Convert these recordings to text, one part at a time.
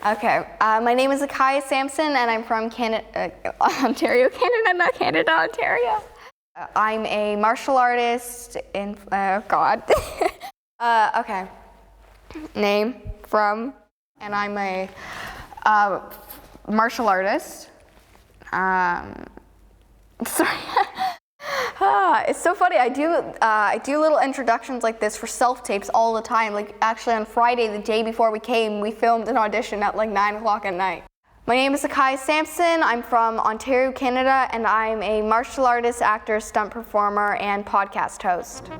Okay, my name is Akai Sampson, and I'm from Ontario, Canada, not Canada, Ontario. I'm a martial artist in, God. Okay, name, from, and I'm a martial artist. Sorry. It's so funny. I do little introductions like this for self-tapes all the time. Like actually on Friday, the day before we came, we filmed an audition at like 9 o'clock at night. My name is Akai Sampson. I'm from Ontario, Canada, and I'm a martial artist, actor, stunt performer, and podcast host.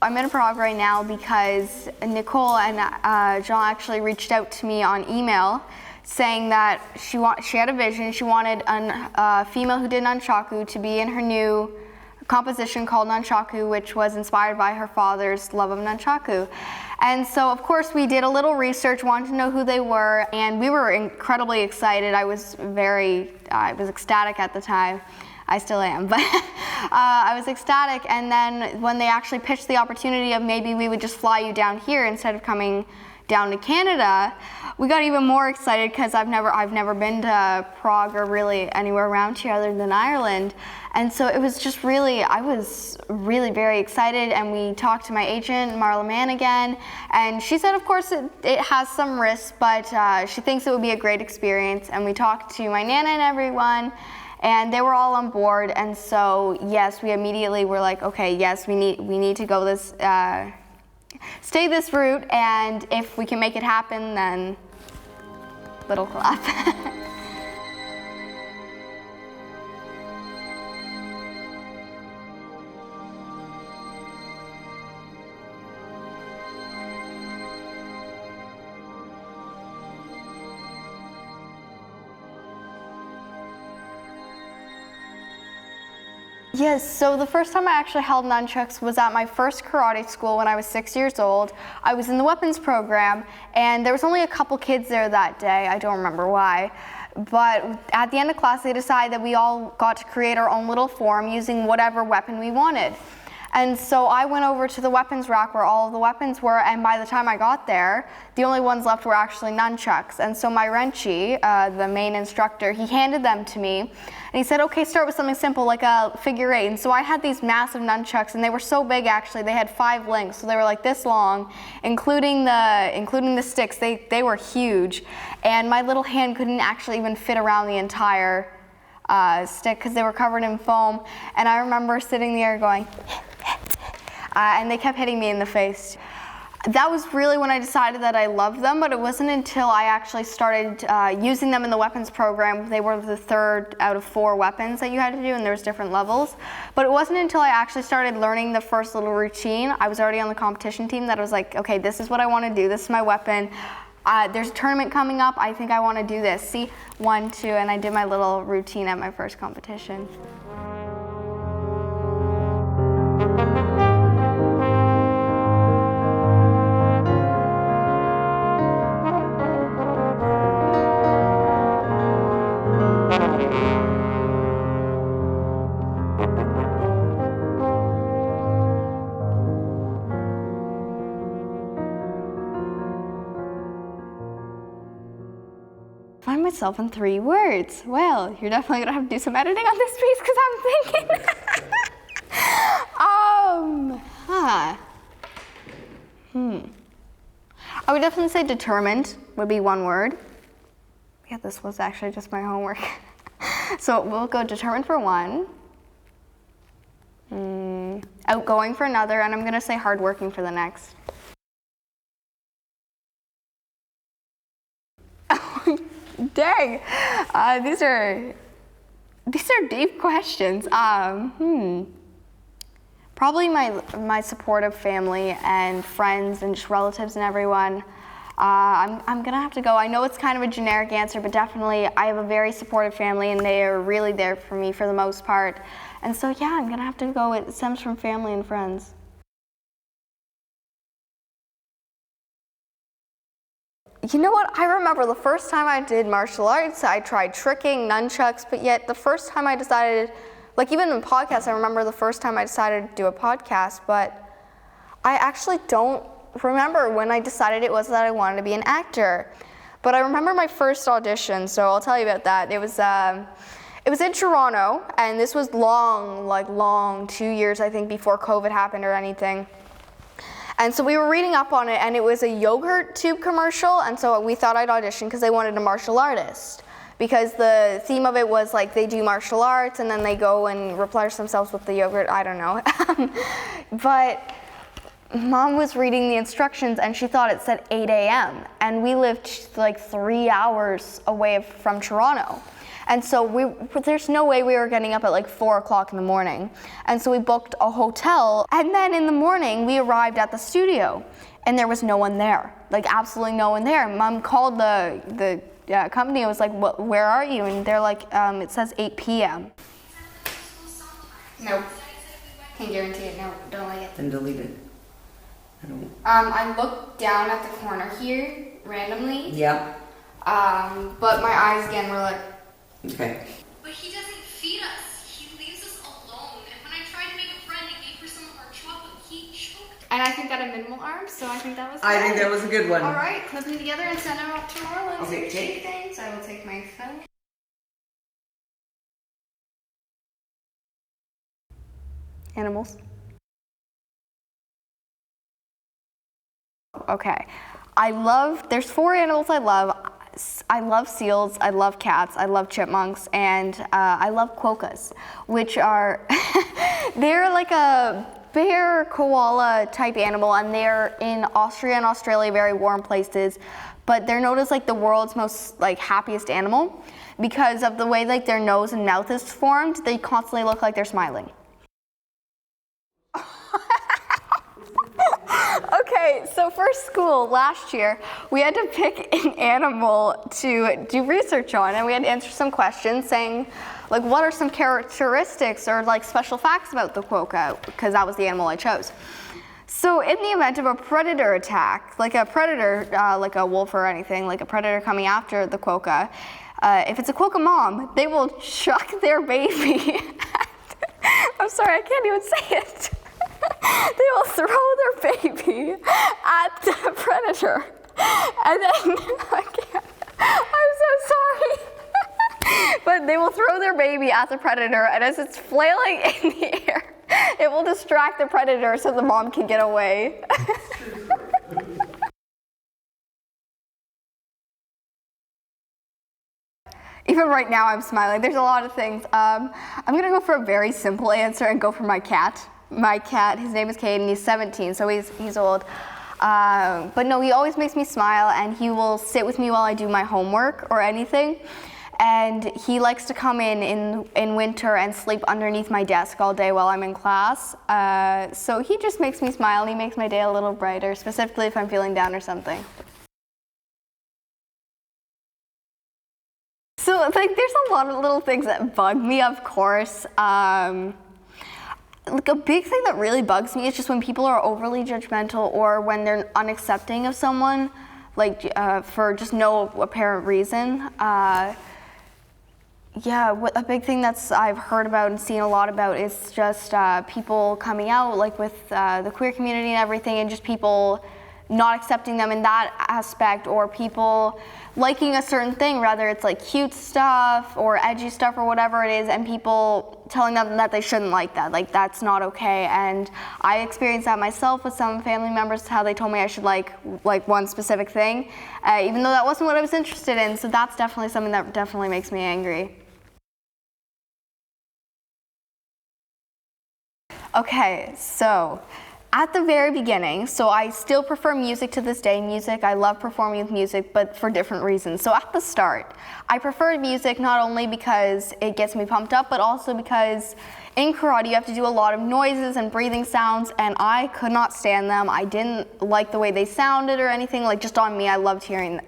I'm in Prague right now because Nicole and John actually reached out to me on email saying that she had a vision. She wanted a female who did nunchaku to be in her new composition called Nunchaku, which was inspired by her father's love of nunchaku. And so, of course, we did a little research, wanted to know who they were, and we were incredibly excited. I was ecstatic at the time. I still am, but I was ecstatic. And then when they actually pitched the opportunity of maybe we would just fly you down here instead of coming down to Canada, we got even more excited because I've never been to Prague or really anywhere around here other than Ireland. And so it was just I was really very excited, and we talked to my agent, Marla Mann, again, and she said of course it has some risks, but she thinks it would be a great experience. And we talked to my nana and everyone, and they were all on board. And so yes, we immediately were like, okay, yes, we need to go stay this route, and if we can make it happen, then little clap. Yes, so the first time I actually held nunchucks was at my first karate school when I was 6 years old. I was in the weapons program, and there was only a couple kids there that day. I don't remember why. But at the end of class, they decided that we all got to create our own little form using whatever weapon we wanted. And so I went over to the weapons rack where all of the weapons were, and by the time I got there, the only ones left were actually nunchucks. And so my Renchi, the main instructor, he handed them to me, and he said, okay, start with something simple like a figure eight. And so I had these massive nunchucks, and they were so big actually, they had 5 links, so they were like this long, including the sticks. They were huge, and my little hand couldn't actually even fit around the entire stick because they were covered in foam. And I remember sitting there going, and they kept hitting me in the face. That was really when I decided that I loved them, but it wasn't until I actually started using them in the weapons program. They were the 3rd out of 4 weapons that you had to do, and there was different levels. But it wasn't until I actually started learning the first little routine, I was already on the competition team, that I was like, okay, this is what I want to do, this is my weapon. There's a tournament coming up, I think I want to do this. See, 1, 2, and I did my little routine at my first competition. Find myself in 3 words. Well, you're definitely gonna have to do some editing on this piece because I'm thinking. I would definitely say determined would be 1 word. Yeah, this was actually just my homework. So we'll go determined for 1. Outgoing for another, and I'm gonna say hardworking for the next. Dang, these are deep questions. Probably my supportive family and friends and just relatives and everyone. I'm gonna have to go. I know it's kind of a generic answer, but definitely I have a very supportive family, and they are really there for me for the most part. And so yeah, I'm gonna have to go. It stems from family and friends. You know what? I remember the first time I did martial arts, I tried tricking, nunchucks, but yet the first time I decided, like even in podcasts, I remember the first time I decided to do a podcast, but I actually don't remember when I decided it was that I wanted to be an actor. But I remember my first audition, so I'll tell you about that. It was in Toronto, and this was long, 2 years I think before COVID happened or anything. And so we were reading up on it, and it was a yogurt tube commercial, and so we thought I'd audition because they wanted a martial artist. Because the theme of it was like they do martial arts and then they go and replenish themselves with the yogurt, I don't know. But Mom was reading the instructions and she thought it said 8 a.m. and we lived like 3 hours away from Toronto. And so there's no way we were getting up at like 4 o'clock in the morning. And so we booked a hotel, and then in the morning we arrived at the studio and there was no one there, like absolutely no one there. Mom called the company and was like, where are you? And they're like, it says 8 p.m. No, can't guarantee it, no, don't like it. Then delete it. I looked down at the corner here randomly. Yeah. But my eyes again were like. Okay. But he doesn't feed us. He leaves us alone. And when I tried to make a friend and gave her some of our chocolate, he choked. And I think that a minimal arm, so I think that was. I think that was a good one. All right, clip them together and send them up to Marlon. Okay, take things. I will take my phone. Animals. Okay, there's 4 animals I love. I love seals, I love cats, I love chipmunks, and I love quokkas, which are, they're like a bear koala type animal, and they're in Austria and Australia, very warm places, but they're known as like the world's most like happiest animal because of the way like their nose and mouth is formed. They constantly look like they're smiling. Okay, so for school last year, we had to pick an animal to do research on, and we had to answer some questions saying, like, what are some characteristics or like special facts about the quokka, because that was the animal I chose. So in the event of a predator attack, like a predator, like a wolf or anything, like a predator coming after the quokka, if it's a quokka mom, they will chuck their baby. I'm sorry, I can't even say it. They will throw their baby at the predator, and then I'm so sorry, but they will throw their baby at the predator, and as it's flailing in the air, it will distract the predator so the mom can get away. Even right now, I'm smiling. There's a lot of things. I'm gonna go for a very simple answer and go for my cat. My cat, his name is Caden, he's 17, so he's old. But no, he always makes me smile, and he will sit with me while I do my homework or anything. And he likes to come in winter and sleep underneath my desk all day while I'm in class. So he just makes me smile, and he makes my day a little brighter, specifically if I'm feeling down or something. So like, there's a lot of little things that bug me, of course. Like a big thing that really bugs me is just when people are overly judgmental or when they're unaccepting of someone, like for just no apparent reason. A big thing I've heard about and seen a lot about is just people coming out, like with the queer community and everything, and just people not accepting them in that aspect, or people liking a certain thing, whether it's like cute stuff or edgy stuff or whatever it is, and people telling them that they shouldn't like that, like that's not okay. And I experienced that myself with some family members, how they told me I should like one specific thing, even though that wasn't what I was interested in. So that's definitely something that definitely makes me angry. Okay, so at the very beginning, so I still prefer music to this day. Music, I love performing with music, but for different reasons. So at the start, I preferred music not only because it gets me pumped up, but also because in karate you have to do a lot of noises and breathing sounds, and I could not stand them. I didn't like the way they sounded or anything, like just on me. I loved hearing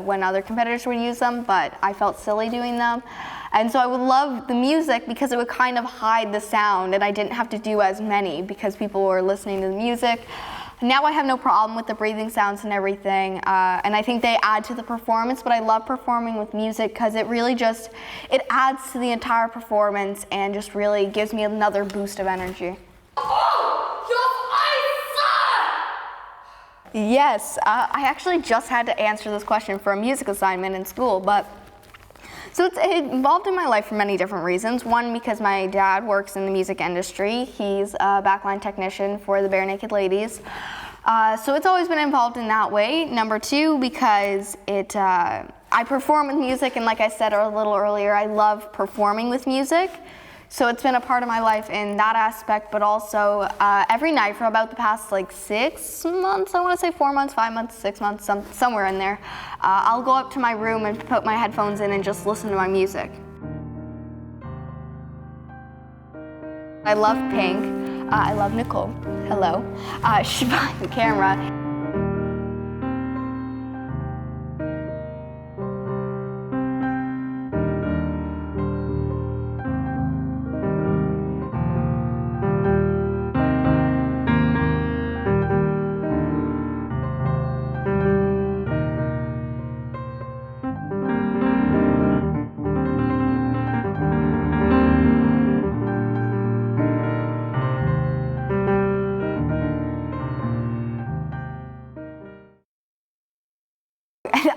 when other competitors would use them, but I felt silly doing them. And so I would love the music because it would kind of hide the sound, and I didn't have to do as many because people were listening to the music. Now I have no problem with the breathing sounds and everything, and I think they add to the performance, but I love performing with music because it really just, it adds to the entire performance and just really gives me another boost of energy. Yes, I actually just had to answer this question for a music assignment in school, but so it's involved in my life for many different reasons. One, because my dad works in the music industry. He's a backline technician for the Bare Naked Ladies. So it's always been involved in that way. Number two, because I perform with music, and like I said a little earlier, I love performing with music. So it's been a part of my life in that aspect, but also every night for about the past 6 months, I want to say 4 months, 5 months, 6 months, somewhere in there, I'll go up to my room and put my headphones in and just listen to my music. I love Pink. I love Nicole. Hello. She's behind the camera.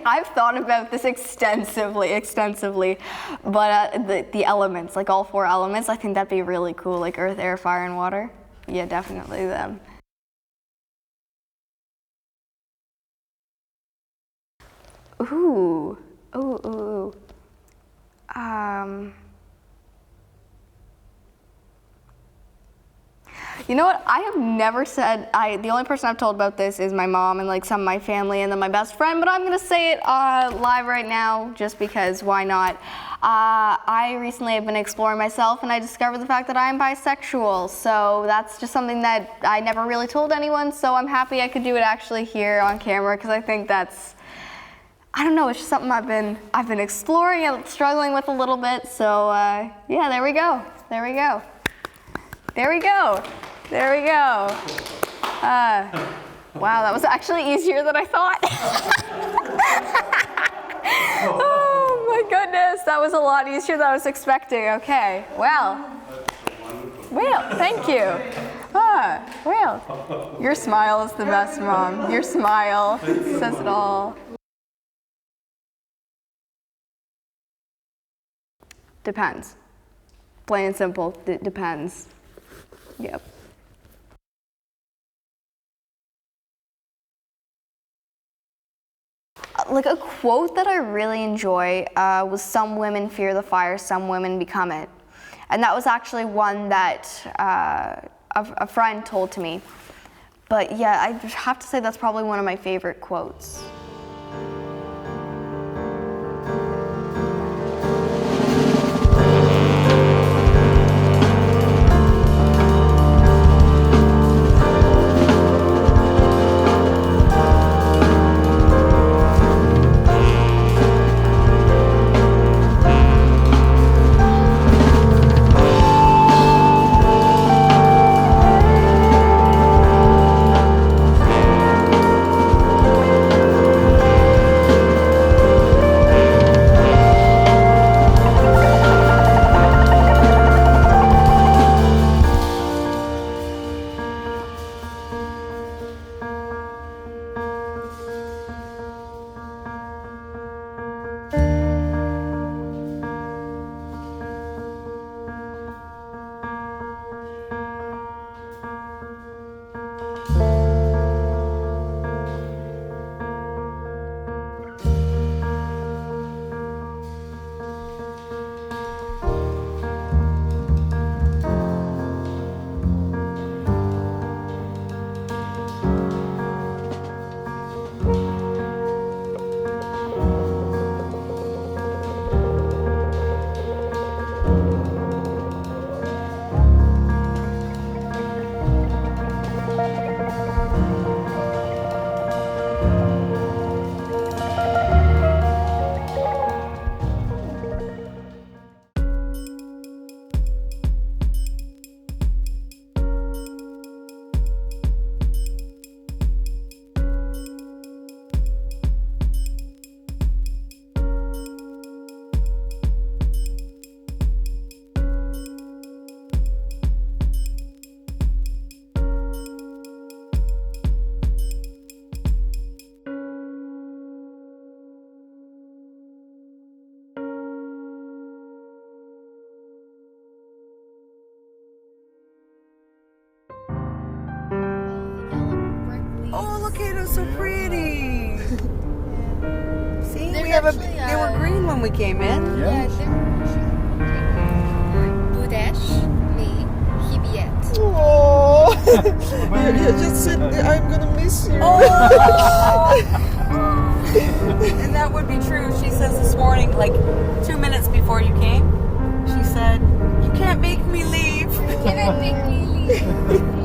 I've thought about this extensively, but the elements, like all 4 elements, I think that'd be really cool, like earth, air, fire, and water. Yeah, definitely them. Ooh. You know what? I have never said, the only person I've told about this is my mom and some of my family and then my best friend, but I'm gonna say it live right now just because why not? I recently have been exploring myself and I discovered the fact that I am bisexual, so that's just something that I never really told anyone, so I'm happy I could do it actually here on camera because I think that's, I don't know, it's just something I've been exploring and struggling with a little bit, so yeah, there we go. Wow, that was actually easier than I thought. Oh my goodness, that was a lot easier than I was expecting. Okay, well, thank you. Well, your smile is the best, Mom. Your smile says it all. Depends. Plain and simple, it depends. Yep. Like a quote that I really enjoy was "Some women fear the fire, some women become it," and that was actually one that a friend told to me. But yeah, I have to say that's probably one of my favorite quotes. okay, they're so pretty. See, There's we have actually, they were green when we came in. Yeah, Budesh, me, Hibiet. Oh, you just sit there. I'm gonna miss you. And that would be true. She says this morning, like 2 minutes before you came, she said, "You can't make me leave." Can I make me leave?